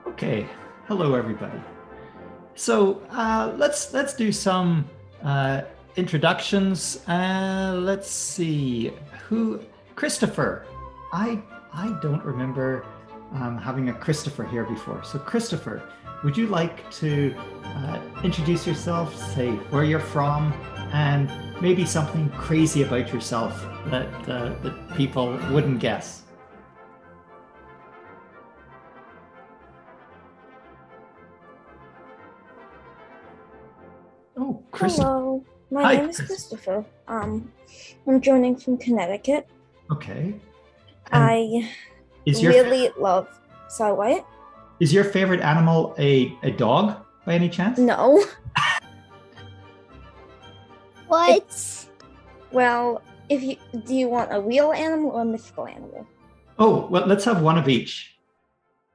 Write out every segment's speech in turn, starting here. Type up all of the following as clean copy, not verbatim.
Okay, hello everybody. So let's do some introductions. Let's see who Christopher. I don't remember having a Christopher here before. So Christopher, would you like to introduce yourself, say where you're from, and maybe something crazy about yourself that people wouldn't guess? Oh, Christopher. Hello, my Hi, name is Chris. Christopher. I'm joining from Connecticut. Okay. And I is your really love. Sorry, what? Is your favorite animal a dog by any chance? No. What? Well, if you do, you want a real animal or a mythical animal? Oh, well, let's have one of each.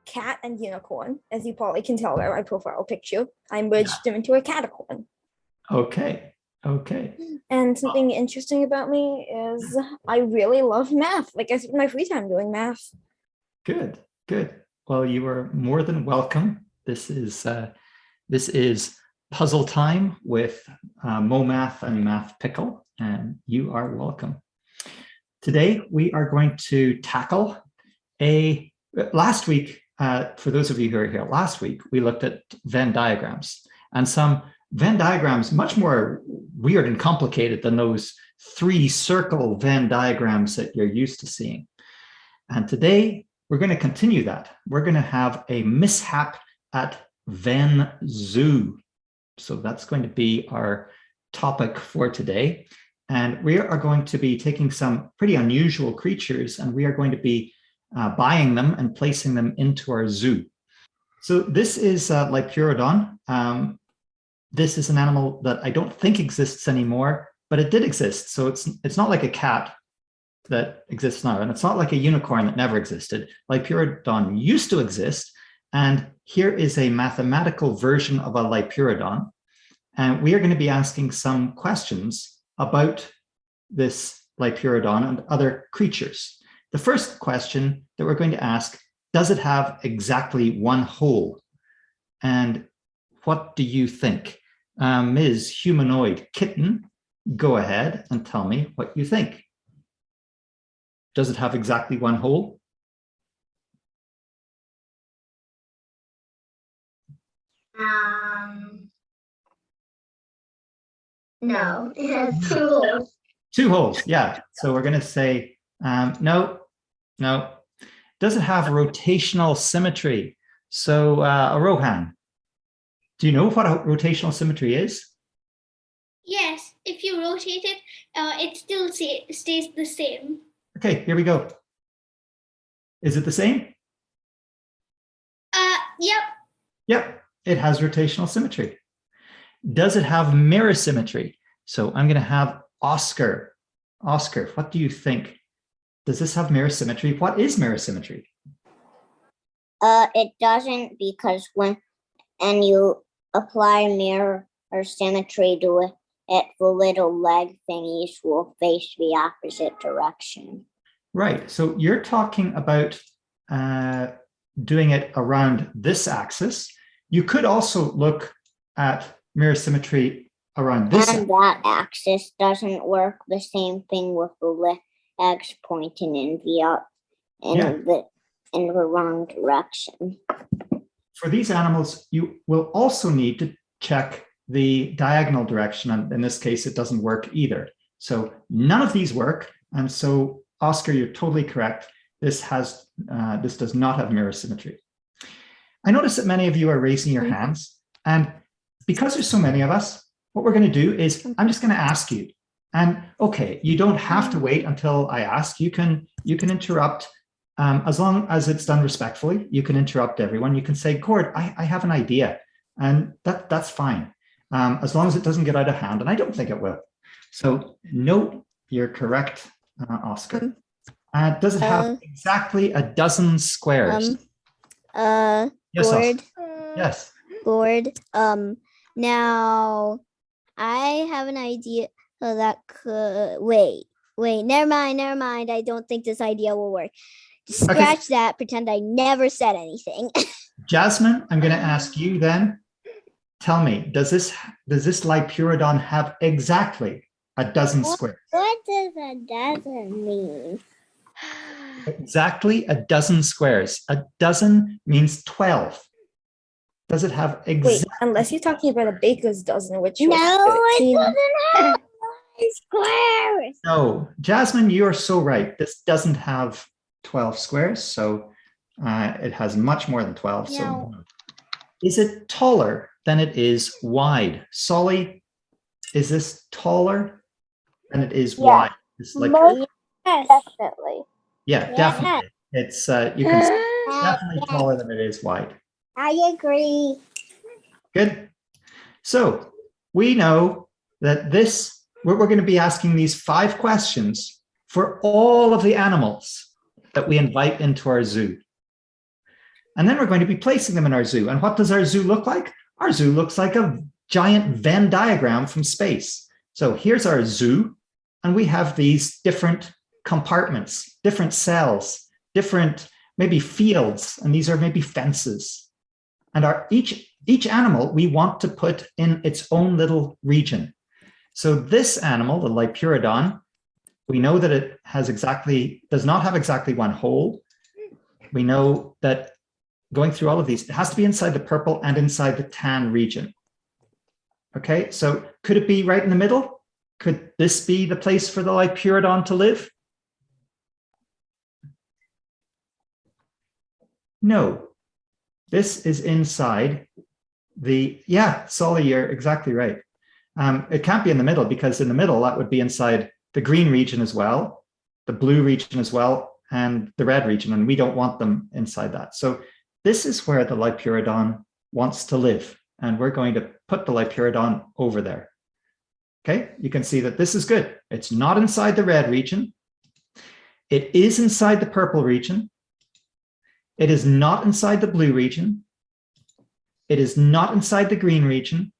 Cat and unicorn, as you probably can tell by my profile picture. I merged them into a catacorn. Okay. Okay. And something interesting about me is I really love math. Like I spend my free time doing math. Good. Good. Well, you are more than welcome. This is puzzle time with MoMath and MathPickle, and you are welcome. Today we are going to tackle last week. For those of you who are here, last week we looked at Venn diagrams, and some Venn diagrams much more weird and complicated than those three circle Venn diagrams that you're used to seeing. And today we're going to continue that. We're going to have a mishap at Venn Zoo. So that's going to be our topic for today. And we are going to be taking some pretty unusual creatures, and we are going to be buying them and placing them into our zoo. So this is Lipuridon. This is an animal that I don't think exists anymore, but it did exist. So it's not like a cat that exists now, and it's not like a unicorn that never existed. Lipuridon used to exist, and here is a mathematical version of a Lipuridon. And we are going to be asking some questions about this Lipuridon and other creatures. The first question that we're going to ask, does it have exactly one hole? And what do you think? Ms. Humanoid Kitten, go ahead and tell me what you think. Does it have exactly one hole? No, it has two holes. Two holes, yeah. So we're going to say no, no. Does it have rotational symmetry? So Rohan, do you know what a rotational symmetry is? Yes, if you rotate it, it still stays the same. Okay, here we go. Is it the same? Yep. Yep, it has rotational symmetry. Does it have mirror symmetry? So I'm going to have Oscar. Oscar, what do you think? Does this have mirror symmetry? What is mirror symmetry? It doesn't, because when you apply mirror or symmetry to it, the little leg thingies will face the opposite direction. Right. So you're talking about doing it around this axis. You could also look at mirror symmetry around this. And that axis doesn't work. The same thing with the legs pointing in the wrong direction. For these animals, you will also need to check the diagonal direction. And in this case, it doesn't work either. So none of these work. And so, Oscar, you're totally correct. This does not have mirror symmetry. I notice that many of you are raising your hands. And because there's so many of us, what we're going to do is I'm just going to ask you. And okay, you don't have to wait until I ask. You can interrupt. As long as it's done respectfully, you can interrupt everyone. You can say, Gord, I have an idea. And that's fine. As long as it doesn't get out of hand. And I don't think it will. So no, you're correct, Oscar. Does it have exactly a dozen squares? Yes, Gord. Oscar. Yes. Gord. Now I have an idea that could wait, never mind. I don't think this idea will work. Scratch that, pretend I never said anything. Jasmine, I'm going to ask you then. Tell me, does this Lipuridon have exactly a dozen squares? What does a dozen mean? Exactly a dozen squares. A dozen means 12. Does it have Wait, exactly? unless you're talking about a baker's dozen, which No, was it 13. doesn't have squares. No, Jasmine, you are so right. This doesn't have 12 squares, so it has much more than 12. So No. is it taller than it is wide? Solly, is this taller than it is wide? It's like, Yes, definitely. yeah, Yeah. definitely. It's you can see it's definitely taller than it is wide. I agree. Good. So we know that we're going to be asking these 5 questions for all of the animals that we invite into our zoo. And then we're going to be placing them in our zoo. And what does our zoo look like? Our zoo looks like a giant Venn diagram from space. So here's our zoo, and we have these different compartments, different cells, different maybe fields, and these are maybe fences. And each animal we want to put in its own little region. So this animal, the Lipuridon, we know that it does not have exactly one hole. We know that going through all of these, it has to be inside the purple and inside the tan region. Okay, so could it be right in the middle? Could this be the place for the Lipuridon to live? No, this is inside Solly, you're exactly right. It can't be in the middle, because in the middle, that would be inside the green region as well, the blue region as well, and the red region, and we don't want them inside that. So this is where the Lipuridon wants to live, and we're going to put the Lipuridon over there. Okay, you can see that this is good. It's not inside the red region. It is inside the purple region. It is not inside the blue region. It is not inside the green region.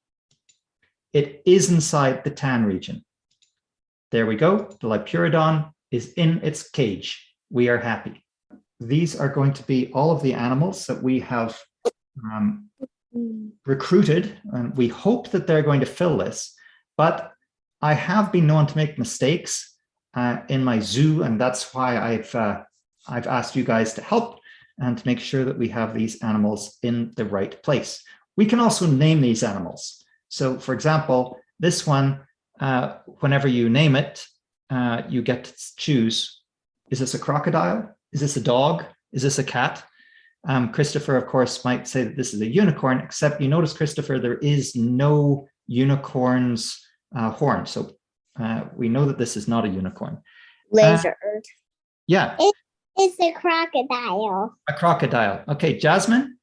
It is inside the tan region. There we go. The Lipuridon is in its cage. We are happy. These are going to be all of the animals that we have recruited, and we hope that they're going to fill this. But I have been known to make mistakes in my zoo, and that's why I've asked you guys to help and to make sure that we have these animals in the right place. We can also name these animals. So, for example, this one, whenever you name it, you get to choose: is this a crocodile? Is this a dog? Is this a cat? Christopher, of course, might say that this is a unicorn, except you notice, Christopher, there is no unicorn's horn. So we know that this is not a unicorn. Lizard. Yeah. It's a crocodile. A crocodile. Okay, Jasmine,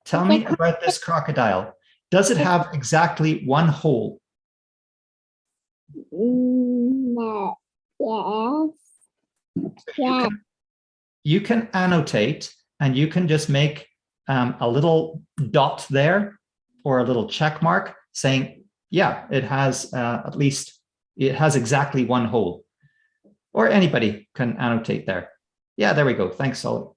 tell me about this crocodile. Does it have exactly one hole? No. Yes. Yeah. You can annotate, and you can just make a little dot there or a little check mark saying, yeah, it has it has exactly one hole. Or anybody can annotate there. Yeah, there we go. Thanks, Solly.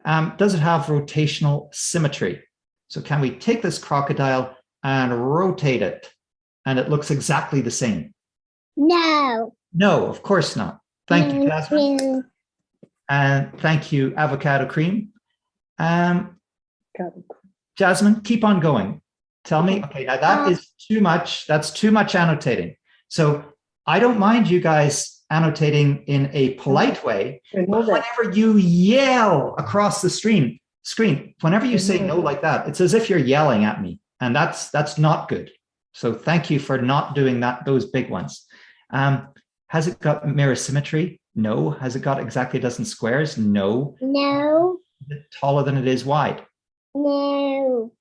Does it have rotational symmetry? So can we take this crocodile and rotate it, and it looks exactly the same? No. No, of course not. Thank you, Jasmine. And thank you, Avocado Cream. Jasmine, keep on going. Tell me, okay, now that is too much. That's too much annotating. So I don't mind you guys annotating in a polite way, but whenever you yell across the screen, whenever you say no like that, it's as if you're yelling at me, and that's not good. So thank you for not doing those big ones. Has it got mirror symmetry? No. Has it got exactly a dozen squares? No. No. Is it taller than it is wide? No.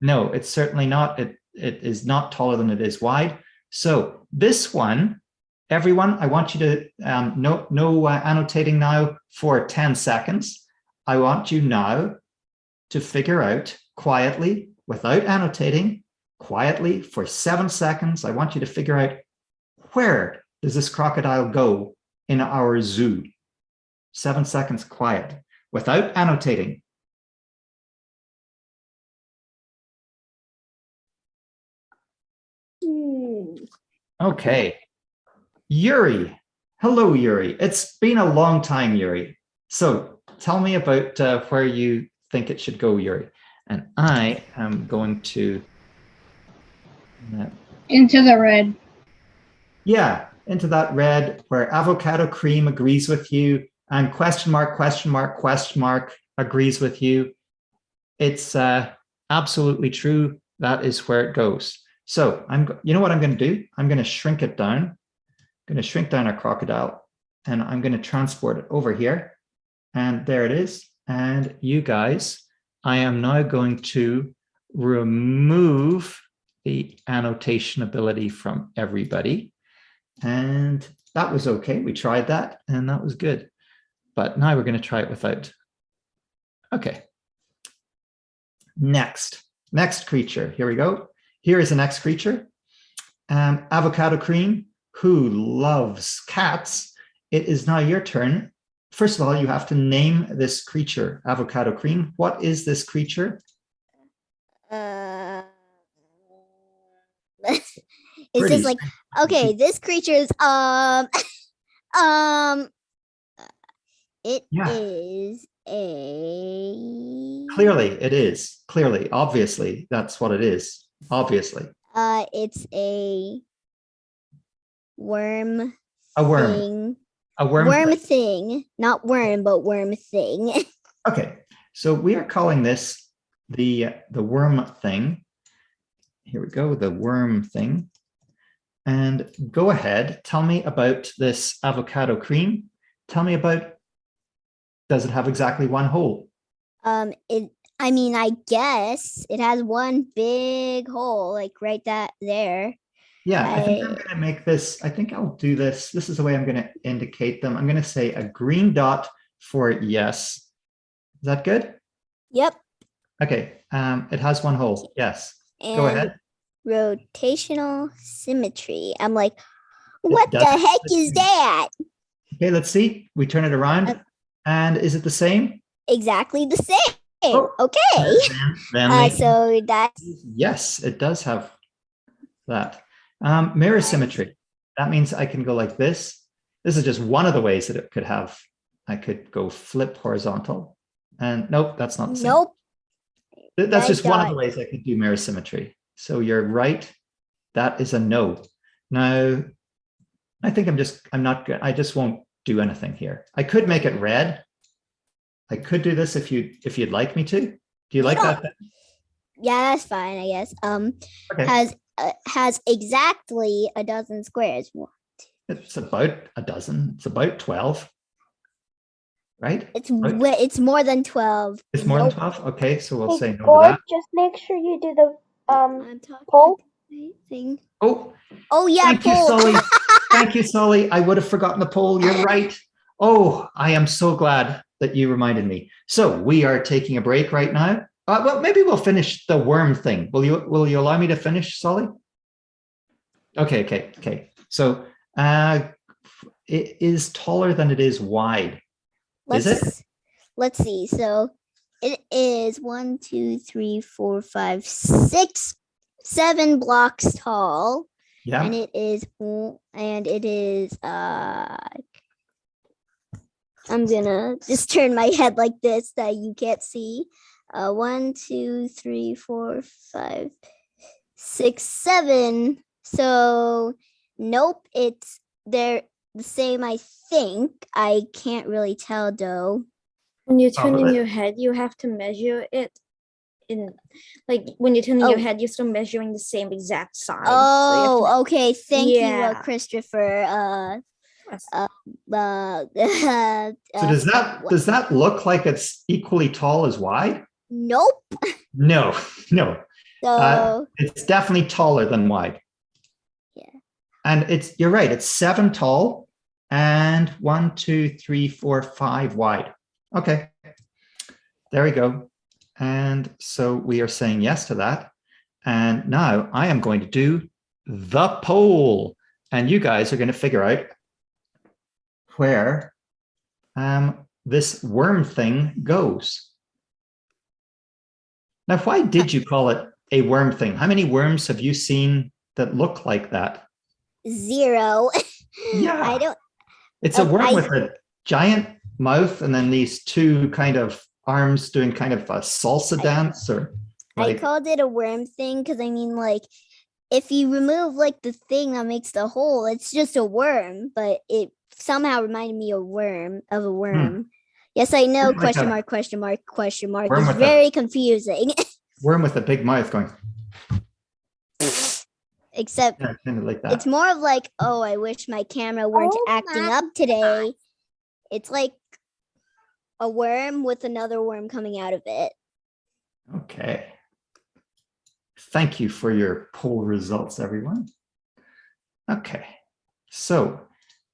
No, it's certainly not. It is not taller than it is wide. So this one, everyone, I want you to no annotating now for 10 seconds. I want you now to figure out quietly, without annotating, quietly for 7 seconds. I want you to figure out, where does this crocodile go in our zoo? 7 seconds quiet, without annotating. Okay. Yuri. Hello, Yuri. It's been a long time, Yuri. So tell me about where you think it should go, Yuri. And I am going to... Into the red. Yeah, into that red where avocado cream agrees with you and question mark agrees with you. It's absolutely true. That is where it goes. So you know what I'm going to do? I'm going to shrink it down. I'm going to shrink down our crocodile and I'm going to transport it over here. And there it is. And you guys, I am now going to remove the annotation ability from everybody. And that was okay. We tried that and that was good. But now we're going to try it without. Okay. Next creature. Here we go. Here is the next creature. Avocado cream, who loves cats. It is now your turn. First of all, you have to name this creature, avocado cream. What is this creature? It's just like, okay, this creature is it is a... Clearly, it is. Clearly, obviously, that's what it is. Obviously. It's a worm. A worm. Thing. A worm. Worm thing. Not worm, but worm thing. Okay, so we are calling this the worm thing. Here we go, the worm thing. And go ahead, tell me about this avocado cream. Tell me about, does it have exactly one hole? I guess it has one big hole, like right there. Yeah, I think I'm gonna make this, I think I'll do this. This is the way I'm gonna indicate them. I'm gonna say a green dot for yes. Is that good? Yep. Okay, it has one hole, yes. And go ahead. Rotational symmetry. I'm like, what the heck is that? Okay, let's see. We turn it around. And is it the same? Exactly the same. Oh, okay. So that's... Yes, it does have that. Mirror symmetry. That means I can go like this. This is just one of the ways that it could have. I could go flip horizontal. And nope, that's not the same. Nope. That's just one of the ways I could do mirror symmetry. So you're right. That is a no. Now, I think I'm not good. I just won't do anything here. I could make it red. I could do this if you'd like me to. Do you like that? Yeah, that's fine, I guess. Okay. Has exactly a dozen squares. It's about a dozen. It's about 12. Right? It's more than 12. It's more than 12? Okay, so we'll say no Gord, to that. just make sure you do the poll thing. Oh yeah, thank you, Sully. Thank you, Sully. I would have forgotten the poll. You're right. Oh, I am so glad that you reminded me. So we are taking a break right now. Well, maybe we'll finish the worm thing. Will you allow me to finish, Sully? Okay. So it is taller than it is wide. Is it? Let's see. So it is 1, 2, 3, 4, 5, 6, 7 blocks tall. Yeah. And it is I'm gonna just turn my head like this that you can't see. 1, 2, 3, 4, 5, 6, 7. So nope, they're the same, I think. I can't really tell though. When you turn in your head, you have to measure it in, like when you turn in your head, you're still measuring the same exact size. Oh, okay. Thank you, Christopher. So does that look like it's equally tall as wide? Nope. No. So it's definitely taller than wide. Yeah. And you're right, it's 7 tall and 1, 2, 3, 4, 5 wide. Okay. There we go. And so we are saying yes to that. And now I am going to do the poll. And you guys are going to figure out where this worm thing goes. Now, why did you call it a worm thing? How many worms have you seen that look like that? 0. Yeah. I don't. It's a worm with a giant mouth and then these two kind of arms doing kind of a salsa dance, or I called it a worm thing because I mean, like, if you remove like the thing that makes the hole, it's just a worm, but it somehow reminded me of a worm. Yes, I know. Question mark. It's very confusing. Worm with a big mouth going. Except Yeah, kind of like that. it's more of like, oh, I wish my camera weren't acting up today. It's like a worm with another worm coming out of it. Okay. Thank you for your poll results, everyone. Okay, so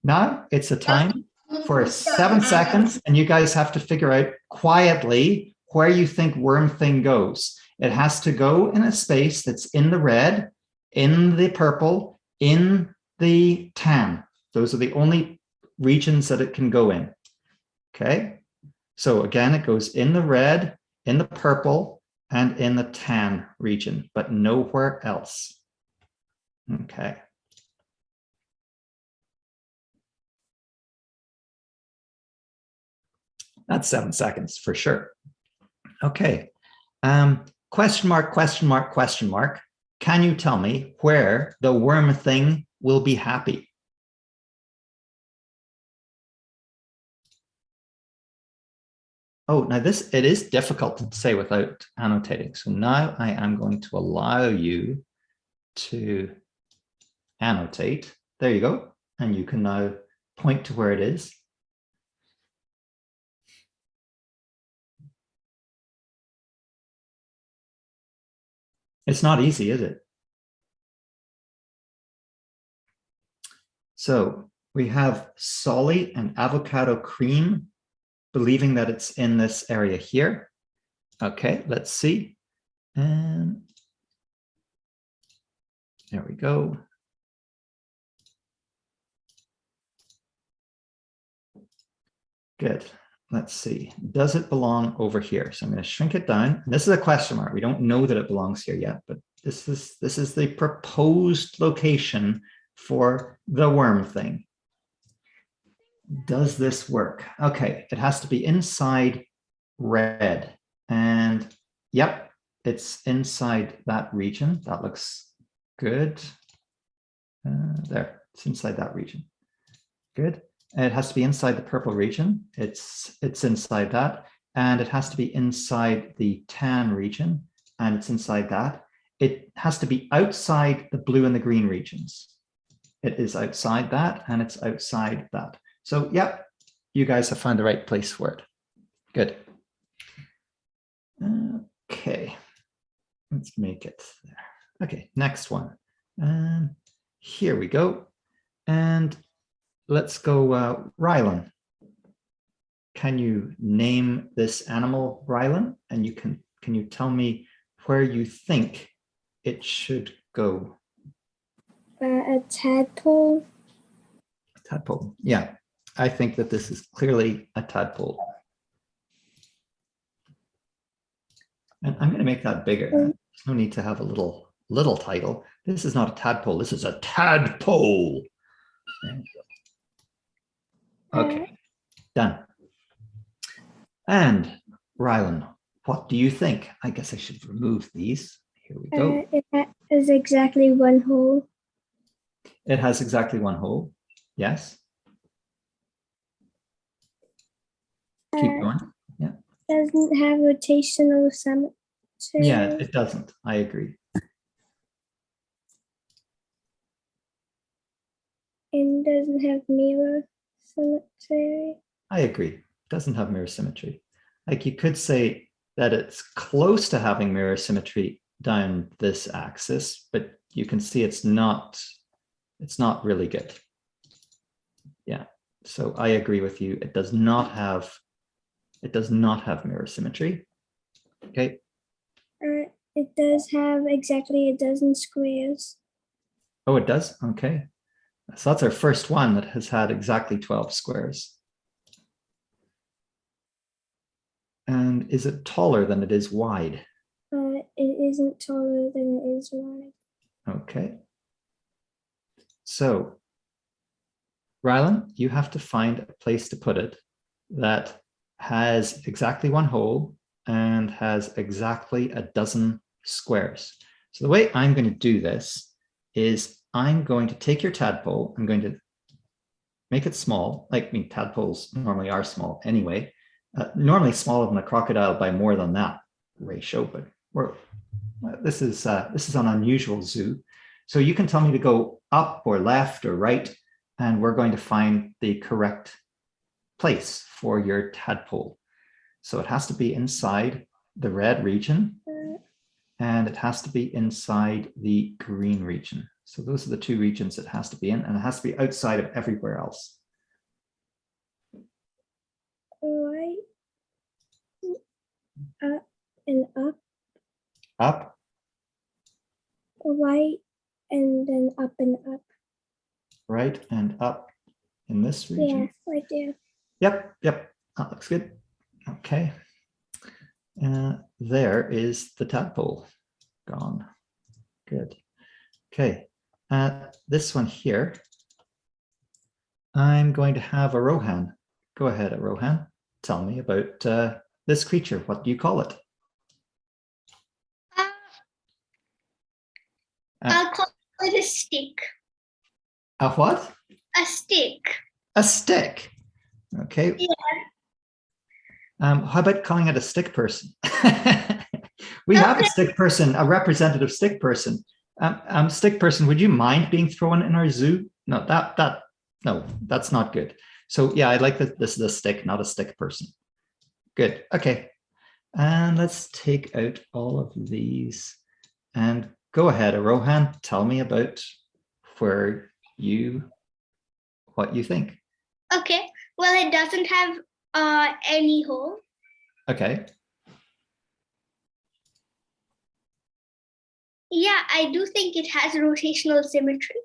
now it's a time for 7 seconds, and you guys have to figure out quietly where you think worm thing goes. It has to go in a space that's in the red, in the purple, in the tan. Those are the only regions that it can go in. Okay, so again, it goes in the red, in the purple, and in the tan region, but nowhere else. Okay. That's 7 seconds for sure. Okay. Question mark, question mark, question mark. Can you tell me where the worm thing will be happy? Oh, now it is difficult to say without annotating. So now I am going to allow you to annotate. There you go. And you can now point to where it is. It's not easy, is it? So we have Solly and avocado cream, believing that it's in this area here. Okay, let's see. And there we go. Good. Let's see. Does it belong over here? So I'm going to shrink it down. And this is a question mark. We don't know that it belongs here yet, but this is the proposed location for the worm thing. Does this work? Okay, it has to be inside red. And yep, it's inside that region. That looks good. There, it's inside that region. Good. It has to be inside the purple region. It's inside that. And it has to be inside the tan region. And it's inside that. It has to be outside the blue and the green regions. It is outside that, and it's outside that. So, yeah, you guys have found the right place for it. Good. Okay. Let's make it there. Okay, next one. Here we go. And let's go, Rylan. Can you name this animal, Rylan? And can you tell me where you think it should go? A tadpole. Tadpole, yeah. I think that this is clearly a tadpole. And I'm going to make that bigger. There's no need to have a little title. This is not a tadpole. This is a tadpole. Okay, done. And Rylan, what do you think? I guess I should remove these. Here we go. It has exactly one hole. It has exactly one hole. Yes. Keep going. Yeah. Doesn't have rotational symmetry. Yeah, it doesn't. I agree. And doesn't have mirror symmetry. I agree. It doesn't have mirror symmetry. Like you could say that it's close to having mirror symmetry down this axis, but you can see it's not really good. Yeah. So I agree with you. It does not have mirror symmetry. Okay. It does have exactly a dozen squares. Oh, it does? Okay. So that's our first one that has had exactly 12 squares. And is it taller than it is wide? It isn't taller than it is wide. Okay. So, Rylan, you have to find a place to put it that has exactly one hole and has exactly a dozen squares. So the way I'm going to do this is I'm going to take your tadpole, I'm going to make it small. Like, I mean, tadpoles normally are small anyway, normally smaller than a crocodile by more than that ratio, but this is an unusual zoo. So you can tell me to go up or left or right, and we're going to find the correct place for your tadpole. So it has to be inside the red region, and it has to be inside the green region. So those are the two regions it has to be in, and it has to be outside of everywhere else. Right. Up and up. Up. Right and then up and up. Right and up in this region. Yeah, right there. Yep, that looks good. Okay. There is the tadpole gone. Good. Okay. This one here, I'm going to have Arohan. Go ahead, Arohan. Tell me about this creature. What do you call it? I'll call it a stick. A what? A stick. A stick. Okay. Yeah. How about calling it a stick person? We have a stick person, a representative stick person. Stick person, would you mind being thrown in our zoo? No, no, that's not good. So yeah, I like that this is a stick, not a stick person. Good. Okay. And let's take out all of these and go ahead, Rohan. Tell me about what you think. Okay. Well, it doesn't have any hole. Okay. Yeah, I do think it has rotational symmetry.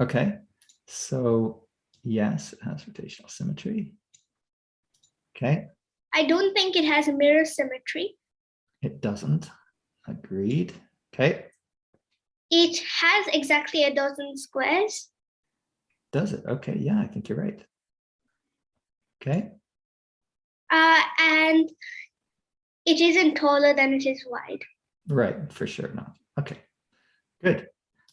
Okay. So yes, it has rotational symmetry. Okay. I don't think it has mirror symmetry. It doesn't. Agreed. Okay. It has exactly a dozen squares. Does it? Okay. Yeah, I think you're right. Okay. And it isn't taller than it is wide. Right, for sure. No. Okay. Good.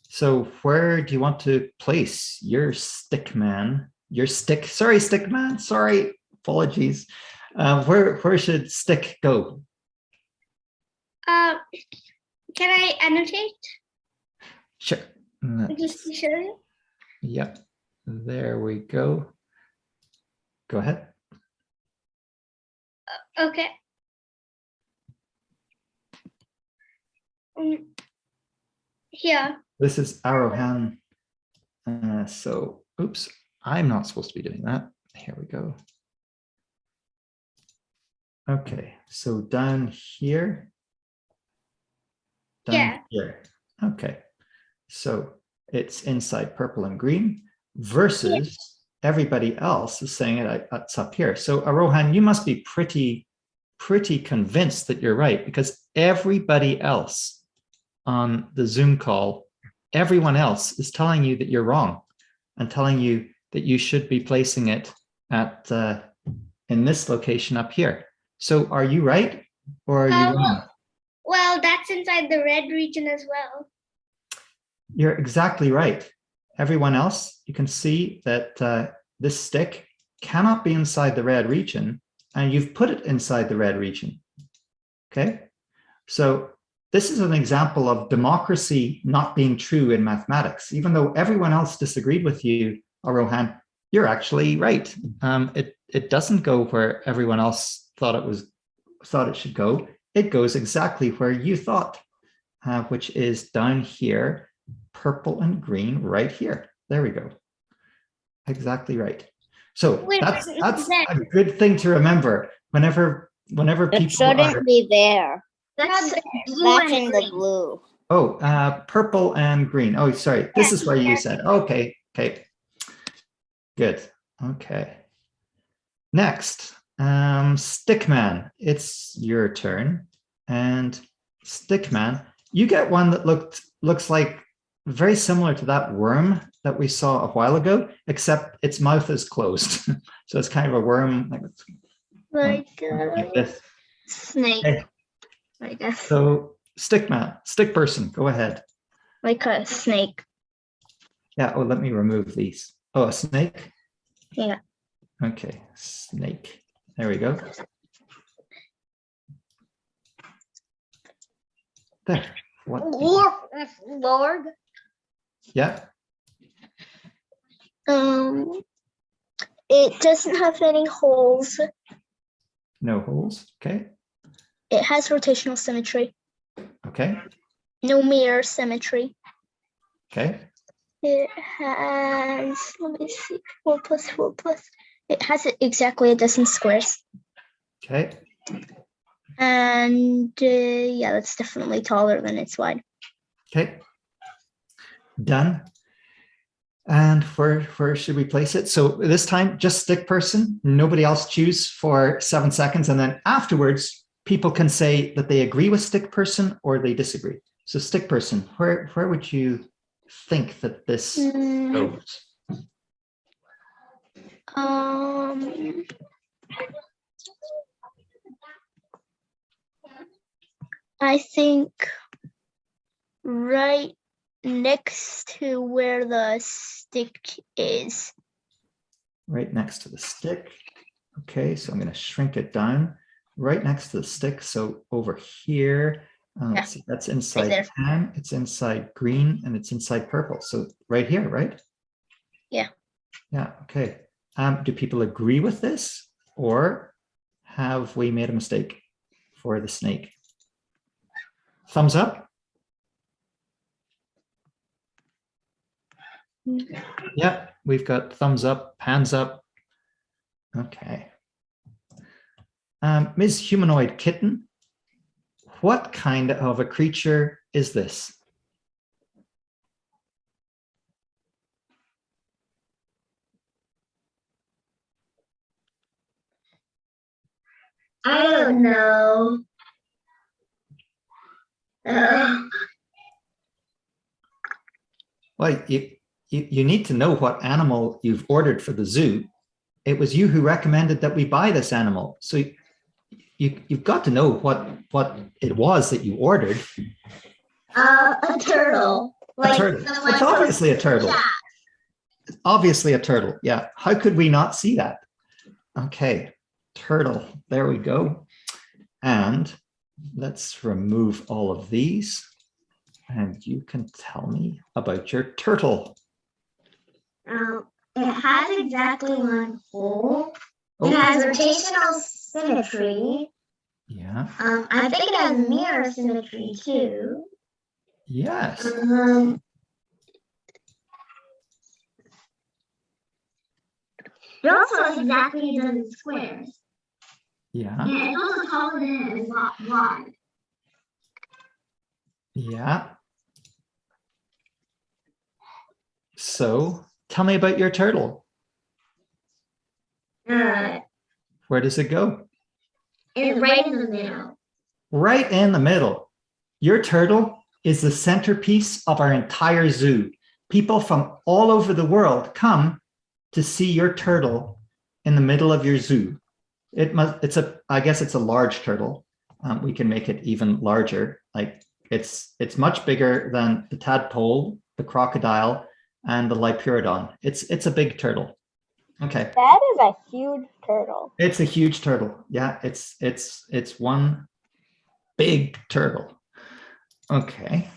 So where do you want to place your stick man? Your stick? Sorry, stick man. Sorry. Apologies. Where should stick go? Can I annotate? Sure. Just to show you. Yep. There we go. Go ahead. Okay. Here. This is Arohan. So, oops, I'm not supposed to be doing that. Here we go. Okay, so down here. Down here. Okay, so it's inside purple and green versus everybody else is saying it's up here. So Arohan, you must be pretty convinced that you're right, because everybody else on the Zoom call, everyone else is telling you that you're wrong and telling you that you should be placing it at in this location up here. So are you right or are you wrong? Well, that's inside the red region as well. You're exactly right. Everyone else, you can see that this stick cannot be inside the red region, and you've put it inside the red region. Okay, so this is an example of democracy not being true in mathematics. Even though everyone else disagreed with you, Arohan, you're actually right. It doesn't go where everyone else thought it should go. It goes exactly where you thought, which is down here, purple and green right here. There we go. Exactly right. So that's a good thing to remember whenever people It shouldn't be there. That's in the blue. Oh, purple and green. Oh, sorry. This is where you said. Okay. Okay. Good. Okay. Next, Stickman. It's your turn. And Stickman, you get one that looks like very similar to that worm that we saw a while ago, except its mouth is closed. So it's kind of a worm like this. Snake, Okay. I guess. So stick person, go ahead. Like a snake. Yeah, oh, let me remove these. Oh, a snake? Yeah. Okay, snake. There we go. There. What? Lord. Yeah. It doesn't have any holes. No holes. Okay. It has rotational symmetry. Okay. No mirror symmetry. Okay. It has, let me see, 4 plus 4 plus. It has exactly a dozen squares. Okay. And yeah, that's definitely taller than it's wide. Okay. Done. And where should we place it? So this time, just stick person. Nobody else choose for 7 seconds. And then afterwards, people can say that they agree with stick person or they disagree. So stick person, where would you think that this goes? I think right next to where the stick is. Right next to the stick. Okay, so I'm going to shrink it down. Right next to the stick. So over here, let's see, that's inside right tan, it's inside green, and it's inside purple. So right here, right? Yeah. Yeah, okay. Do people agree with this, or have we made a mistake for the snake? Thumbs up? Yeah, we've got thumbs up, hands up. Okay. Ms. Humanoid Kitten, what kind of a creature is this? I don't know. Well, you need to know what animal you've ordered for the zoo. It was you who recommended that we buy this animal. So you've got to know what it was that you ordered. A turtle. A turtle. It's obviously a turtle. Yeah. It's obviously a turtle. Yeah. How could we not see that? Okay. Turtle. There we go. And let's remove all of these. And you can tell me about your turtle. It has exactly one hole. Oh. It has rotational symmetry. Yeah. I think it has mirror symmetry too. Yes. It also has exactly a dozen squares. Yeah. And it's also taller than it is wide. Yeah. So tell me about your turtle. Where does it go? It's right in the middle. Right in the middle. Your turtle is the centerpiece of our entire zoo. People from all over the world come to see your turtle in the middle of your zoo. I guess it's a large turtle. We can make it even larger. Like it's much bigger than the tadpole, the crocodile, and the Lipuridon. It's a big turtle. Okay. That is a huge turtle. It's a huge turtle. Yeah, it's one big turtle. Okay.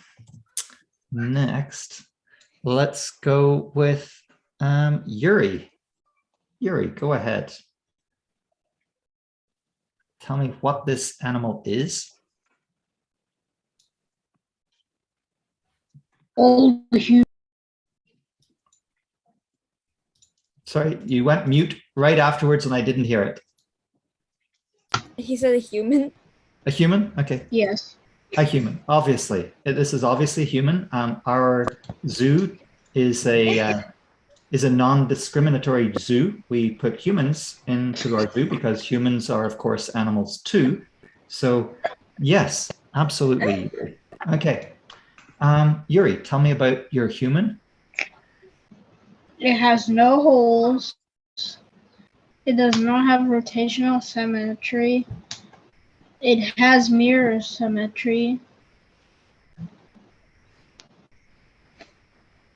Next, let's go with Yuri. Yuri, go ahead. Tell me what this animal is. Sorry, you went mute right afterwards and I didn't hear it. He said a human. A human? Okay. Yes. A human, obviously. This is obviously human. Our zoo is a non-discriminatory zoo. We put humans into our zoo because humans are, of course, animals too. So yes, absolutely. Okay. Yuri, tell me about your human. It has no holes. It does not have rotational symmetry. It has mirror symmetry.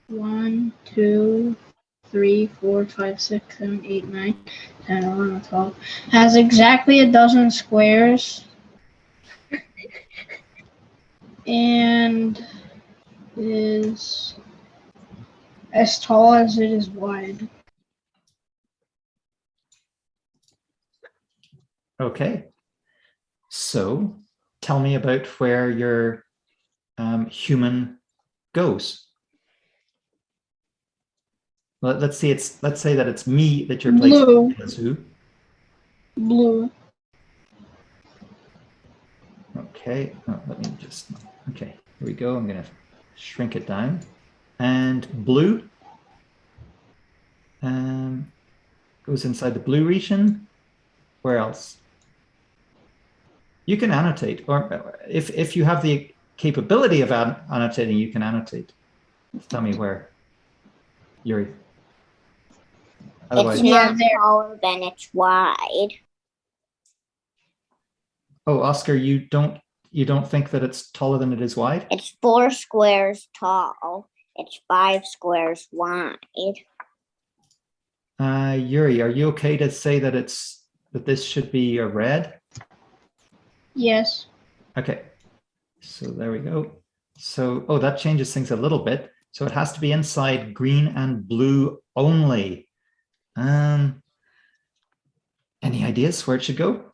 1, 2, 3, 4, 5, 6, 7, 8, 9, 10, 11, 12. Has exactly a dozen squares. And is as tall as it is wide. Okay. So tell me about where your human goes. Well, let's say that it's me that you're placing Blue. in the zoo. Blue. Okay. Oh, let me just. Okay. Here we go. I'm gonna shrink it down. And blue goes inside the blue region. Where else? You can annotate, or if you have the capability of annotating, you can annotate. Just tell me where, Yuri. Otherwise, It's not taller than it's wide. oh, Oscar, you don't think that it's taller than it is wide? It's 4 squares tall. It's 5 squares wide. Yuri, are you okay to say that this should be a red? Yes. Okay, so there we go. So, oh, that changes things a little bit. So it has to be inside green and blue only. Any ideas where it should go?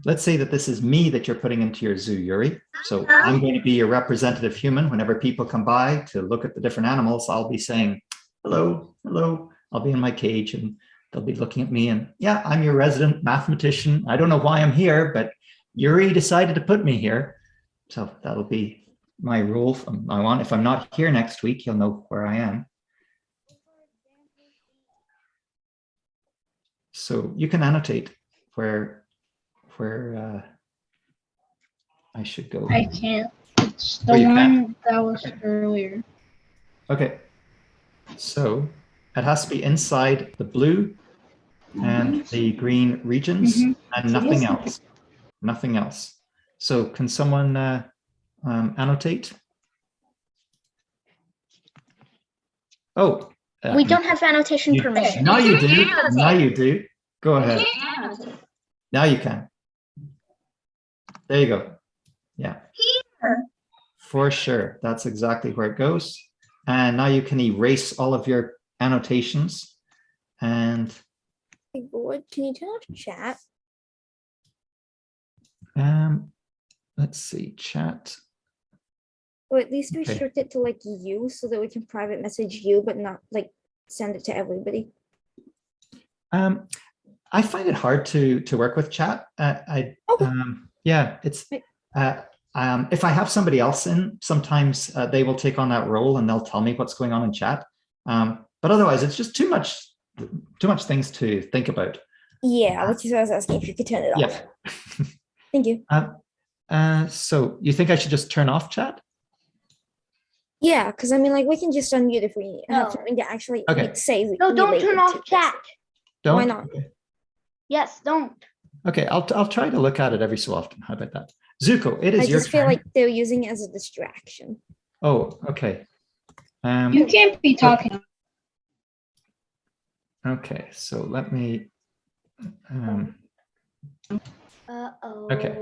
Let's say that this is me that you're putting into your zoo, Yuri. So I'm going to be your representative human. Whenever people come by to look at the different animals, I'll be saying, hello, hello. I'll be in my cage and they'll be looking at me and, yeah, I'm your resident mathematician. I don't know why I'm here, but Yuri decided to put me here. So that'll be my rule from now on. If I'm not here next week, you'll know where I am. So you can annotate where I should go. I can't. It's the one that was earlier. Okay. So it has to be inside the blue and the green regions and nothing else. Nothing else. So can someone annotate? Oh. We don't have annotation permission. Now you do. Now you do. Go ahead. Now you can. There you go. Yeah. Here. For sure. That's exactly where it goes. And now you can erase all of your annotations. And Hey, Gord, can you turn off chat? let's see, chat. Or at least Okay. restrict it to like you so that we can private message you, but not like send it to everybody. I find it hard to work with chat. Yeah, it's if I have somebody else in, sometimes they will take on that role and they'll tell me what's going on in chat. But otherwise, it's just too much things to think about. Yeah, which is what I was asking if you could turn it off. Yeah. Thank you. So you think I should just turn off chat? Yeah, because I mean, like, we can just unmute if we have something to actually Okay. like, say. No, don't related turn off to this. chat. Don't? Why not? Okay. Yes, don't. Okay, I'll try to look at it every so often. How about that? Zuko, it I is your just feel turn. like they're using it as a distraction. Oh, okay. You can't be talking. Okay, so let me. Uh-oh. Okay.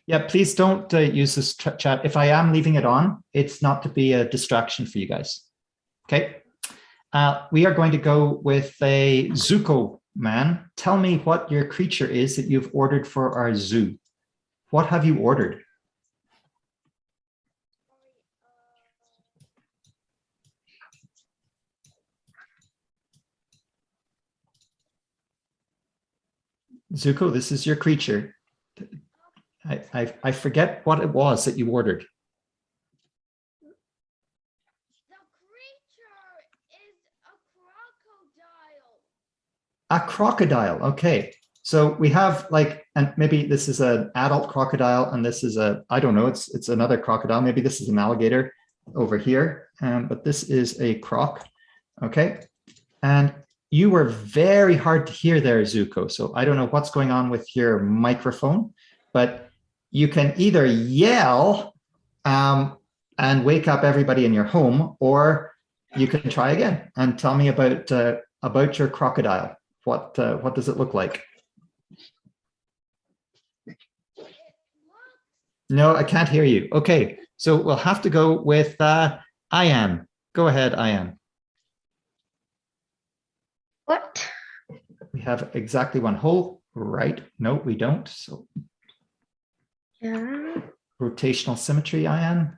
Yeah, please don't use this chat. If I am leaving it on, it's not to be a distraction for you guys. Okay. We are going to go with a Zuko man. Tell me what your creature is that you've ordered for our zoo. What have you ordered? Zuko, this is your creature. I forget what it was that you ordered. The creature is a crocodile. A crocodile. Okay. So we have like, and maybe this is an adult crocodile, and this is a, I don't know, it's another crocodile. Maybe this is an alligator over here, but this is a croc. Okay, and you were very hard to hear there, Zuko. So I don't know what's going on with your microphone, but you can either yell and wake up everybody in your home, or you can try again and tell me about your crocodile. What does it look like? No, I can't hear you. Okay, so we'll have to go with Ayan. Go ahead, Ayan. What? We have exactly one hole, right? No, we don't. So Yeah. rotational symmetry, Ayan.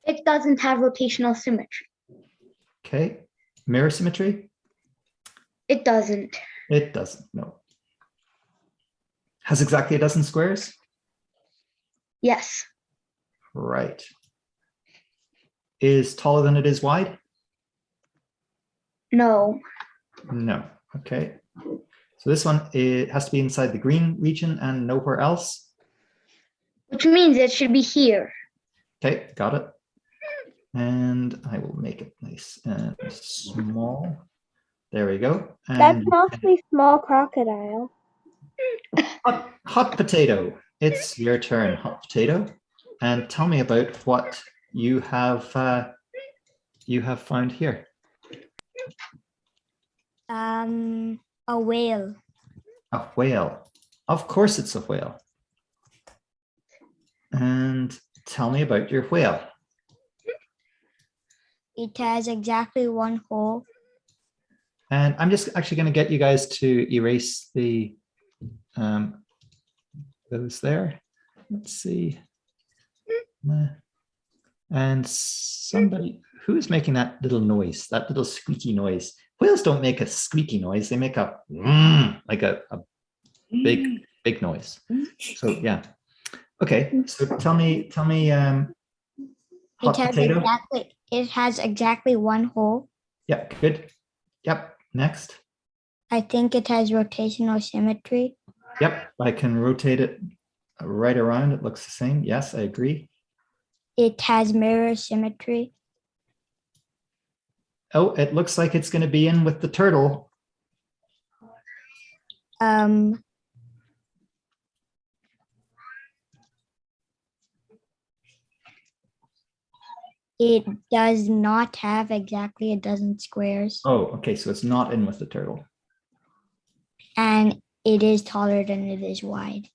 It doesn't have rotational symmetry. Okay, mirror symmetry. It doesn't. It doesn't. No. Has exactly a dozen squares. Yes. Right. Is taller than it is wide? No. No. Okay. So this one, it has to be inside the green region and nowhere else. Which means it should be here. Okay, got it. And I will make it nice and small. There we go. That's And mostly small crocodile. hot potato. It's your turn, hot potato. And tell me about what you have found here. A whale. A whale. Of course it's a whale. And tell me about your whale. It has exactly one hole. And I'm just actually going to get you guys to erase the those there. Let's see. And somebody who's making that little noise, that little squeaky noise. Whales don't make a squeaky noise. They make a like a big noise. So yeah. Okay. So tell me hot potato. It has exactly one hole. Yeah, good. Yep. Next. I think it has rotational symmetry. Yep. I can rotate it right around. It looks the same. Yes, I agree. It has mirror symmetry. Oh, it looks like it's going to be in with the turtle. It does not have exactly a dozen squares. Oh, okay. So it's not in with the turtle. And it is taller than it is wide.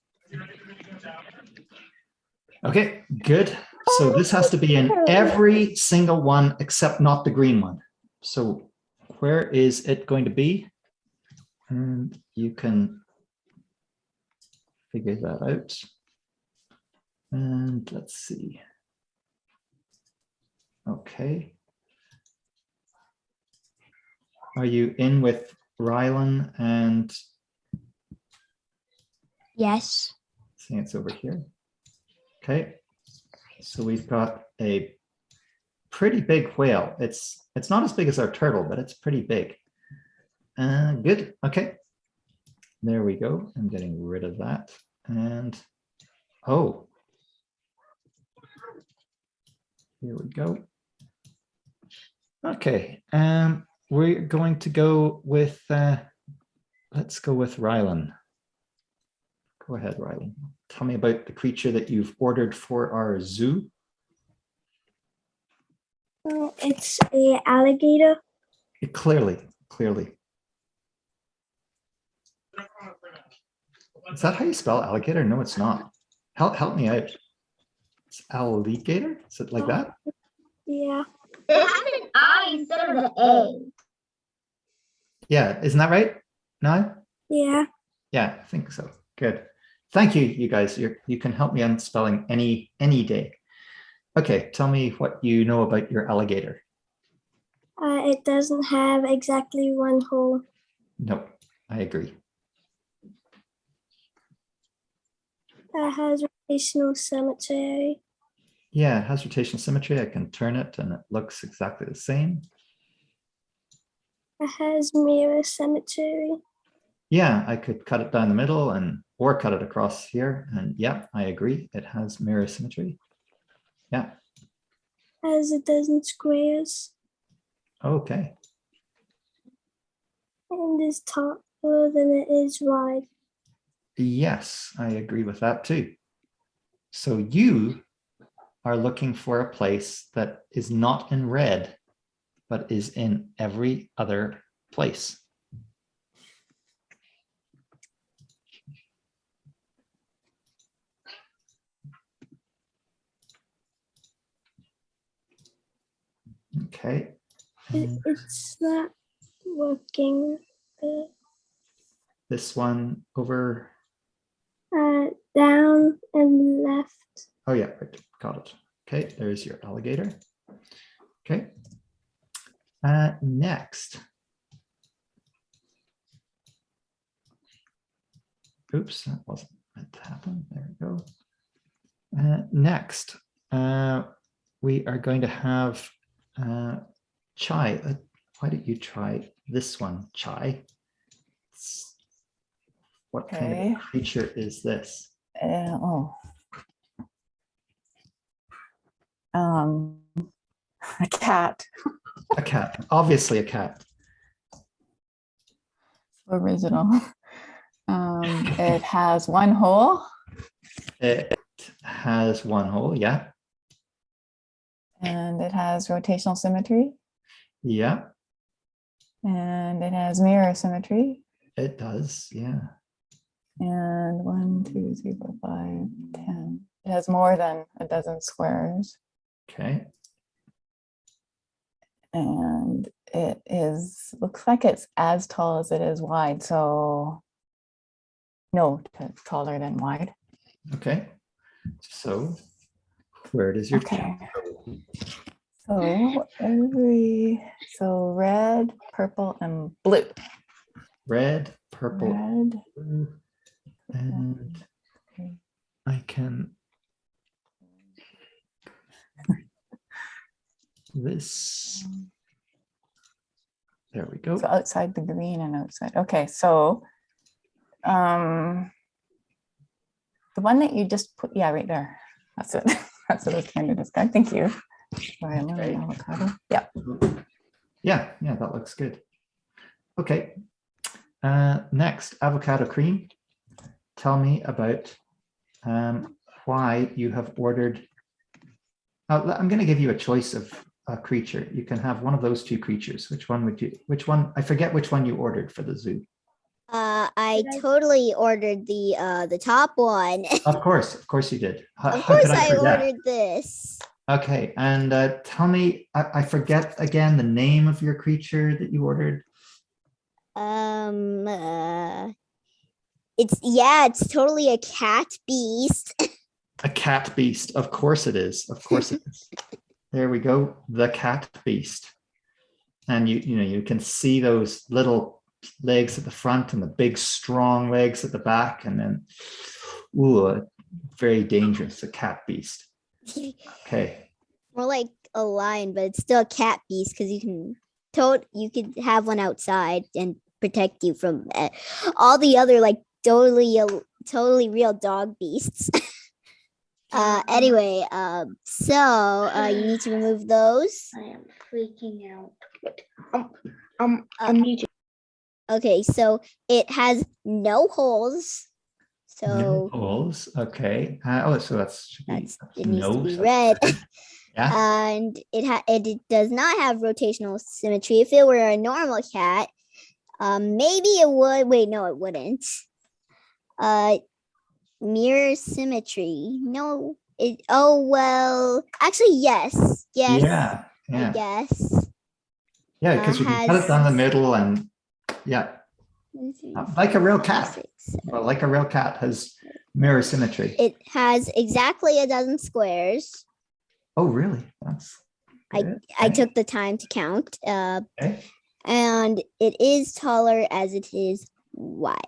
Okay, good. So this has to be in every single one except not the green one. So where is it going to be? And you can figure that out. And let's see. Okay. Are you in with Rylan and? Yes. See, it's over here. Okay. So we've got a pretty big whale. It's not as big as our turtle, but it's pretty big. Good. Okay. There we go. I'm getting rid of that. And oh, here we go. Okay. We're going to go with, let's go with Rylan. Go ahead, Rylan. Tell me about the creature that you've ordered for our zoo. Well, it's a alligator. Clearly. Is that how you spell alligator? No, it's not. Help me out. It's alligator? Is it like that? Yeah. It has an I instead of an A. Yeah, isn't that right? No? Yeah. Yeah, I think so. Good. Thank you, you guys. You can help me on spelling any day. Okay, tell me what you know about your alligator. It doesn't have exactly one hole. No, I agree. It has rotational symmetry. Yeah, it has rotational symmetry. I can turn it and it looks exactly the same. It has mirror symmetry. Yeah, I could cut it down the middle or cut it across here. And yeah, I agree. It has mirror symmetry. Yeah. Has a dozen squares Okay. and is taller than it is wide. Yes, I agree with that too. So you are looking for a place that is not in red, but is in every other place. Okay. It's not working. This one over. Down and left. Oh yeah, right. Got it. Okay, there's your alligator. Okay. Next. Oops, that wasn't meant to happen. There we go. Next, we are going to have Chai. Why don't you try this one, Chai? What kind of a creature is this? A cat. A cat, obviously a cat. Original. It has one hole. It has one hole, yeah. And it has rotational symmetry. Yeah. And it has mirror symmetry. It does, yeah. And 1, 2, 3, 4, 5, 10. It has more than a dozen squares. Okay. And it looks like it's as tall as it is wide. So no, taller than wide. Okay. So where does your okay. So red, purple, and blue. Red, purple, red, blue, and I can this. There we go. So outside the green and outside. Okay, so the one that you just put, yeah, right there. That's it. That's what I was trying to describe. Thank you. Sorry, I'm on avocado. Yeah. Yeah, that looks good. Okay. Next, avocado cream. Tell me about why you have ordered. I'm going to give you a choice of a creature. You can have one of those two creatures. Which one would you? Which one? I forget which one you ordered for the zoo. I totally ordered the top one. Of course you did. Of course I ordered this. Okay, and tell me, I forget again the name of your creature that you ordered. It's totally a cat beast. A cat beast, of course it is. Of course it is. There we go, the cat beast. And you can see those little legs at the front and the big strong legs at the back, and then very dangerous, a cat beast. Okay. More like a lion, but it's still a cat beast because you could have one outside and protect you from all the other like totally real dog beasts. Anyway, so you need to remove those. I am freaking out. I'm muted. Okay, so it has no holes. So no holes. Okay. So it needs to be red. Yeah. And it does not have rotational symmetry. If it were a normal cat, maybe it would. Wait, no, it wouldn't. Mirror symmetry. No. Actually, yes. Yeah. I guess. Yeah, because you can cut it down the middle and like a real cat. Well, like a real cat has mirror symmetry. It has exactly a dozen squares. Oh, really? That's good. I took the time to count. Okay. And it is taller as it is wide.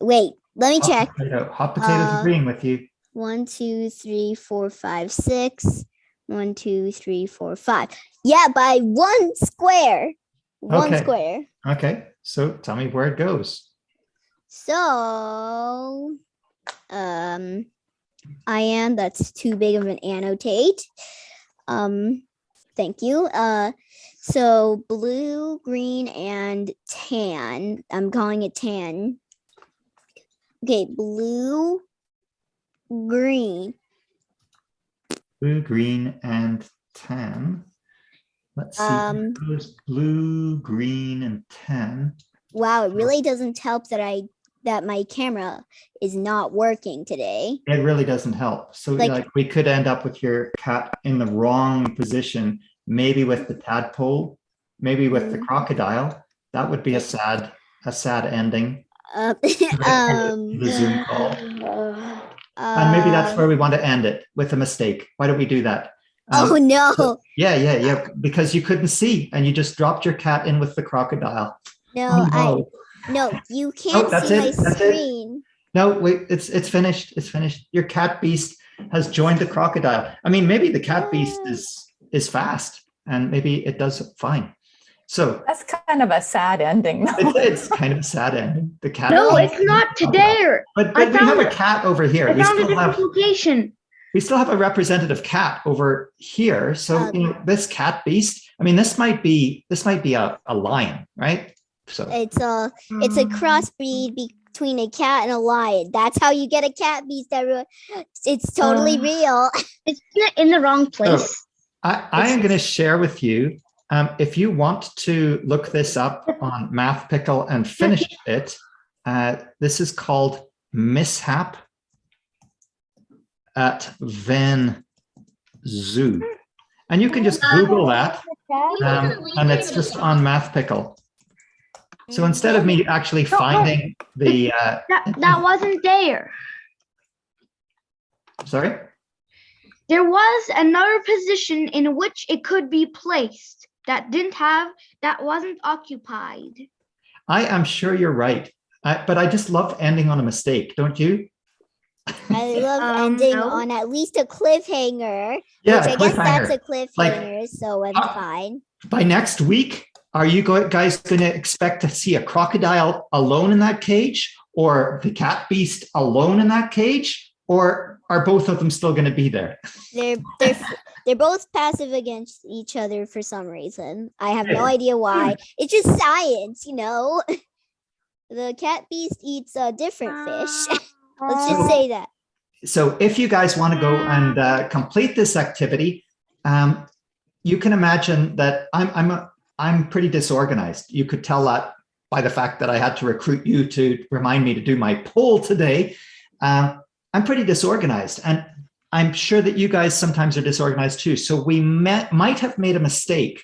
Wait, let me check. Hot potatoes agreeing with you. 1, 2, 3, 4, 5, 6. 1, 2, 3, 4, 5. Yeah, by one square. One square. Okay. So tell me where it goes. So, that's too big of an annotate. Thank you. So blue, green, and tan. I'm calling it tan. Okay, blue, green. Blue, green, and tan. Let's see. Blue, green, and tan. Wow, it really doesn't help that my camera is not working today. It really doesn't help. So like we could end up with your cat in the wrong position, maybe with the tadpole, maybe with the crocodile. That would be a sad ending. The Zoom call. And maybe that's where we want to end it, with a mistake. Why don't we do that? Oh no. So, yeah. Because you couldn't see and you just dropped your cat in with the crocodile. No, no, you can't see my screen. No, wait, it's finished. It's finished. Your cat beast has joined the crocodile. I mean, maybe the cat beast is fast and maybe it does fine. So that's kind of a sad ending. It's kind of a sad ending. The cat. No, it's not today. But we have a cat over here. I found a different location. We still have a representative cat over here. So this cat beast. I mean, this might be a lion, right? So it's a crossbreed between a cat and a lion. That's how you get a cat beast. Everyone, it's totally real. It's in the wrong place. So I am going to share with you. If you want to look this up on MathPickle and finish it, this is called Mishap at Venn Zoo. And you can just Google that, and it's just on MathPickle. So instead of me actually finding the... that wasn't there. Sorry? There was another position in which it could be placed that wasn't occupied. I am sure you're right. But I just love ending on a mistake, don't you? I love ending on at least a cliffhanger. Yeah, which I guess that's a cliffhanger, so it's fine. By next week, are you guys going to expect to see a crocodile alone in that cage, or the cat beast alone in that cage, or are both of them still going to be there? They're both passive against each other for some reason. I have no idea why. It's just science, you know. The cat beast eats a different fish. Let's just say that. So if you guys want to go and complete this activity, you can imagine that I'm pretty disorganized. You could tell that by the fact that I had to recruit you to remind me to do my poll today. I'm pretty disorganized, and I'm sure that you guys sometimes are disorganized too. So we might have made a mistake,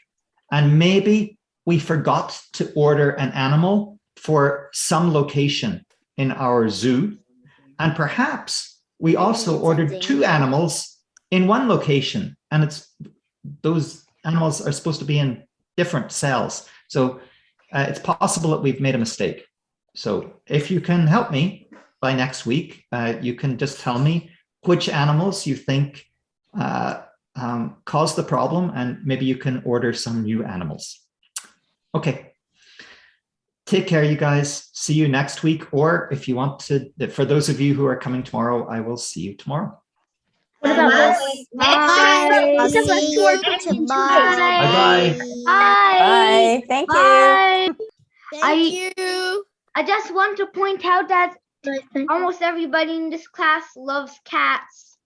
and maybe we forgot to order an animal for some location in our zoo. And perhaps we also ordered two animals in one location, and those animals are supposed to be in different cells. So it's possible that we've made a mistake. So if you can help me by next week, you can just tell me which animals you think caused the problem, and maybe you can order some new animals. Okay. Take care, you guys. See you next week. Or if you want to, for those of you who are coming tomorrow, I will see you tomorrow. What about us? Bye. Bye. See you tomorrow. Bye-bye. Bye. Thank you. Bye. Thank you. I just want to point out that almost everybody in this class loves cats.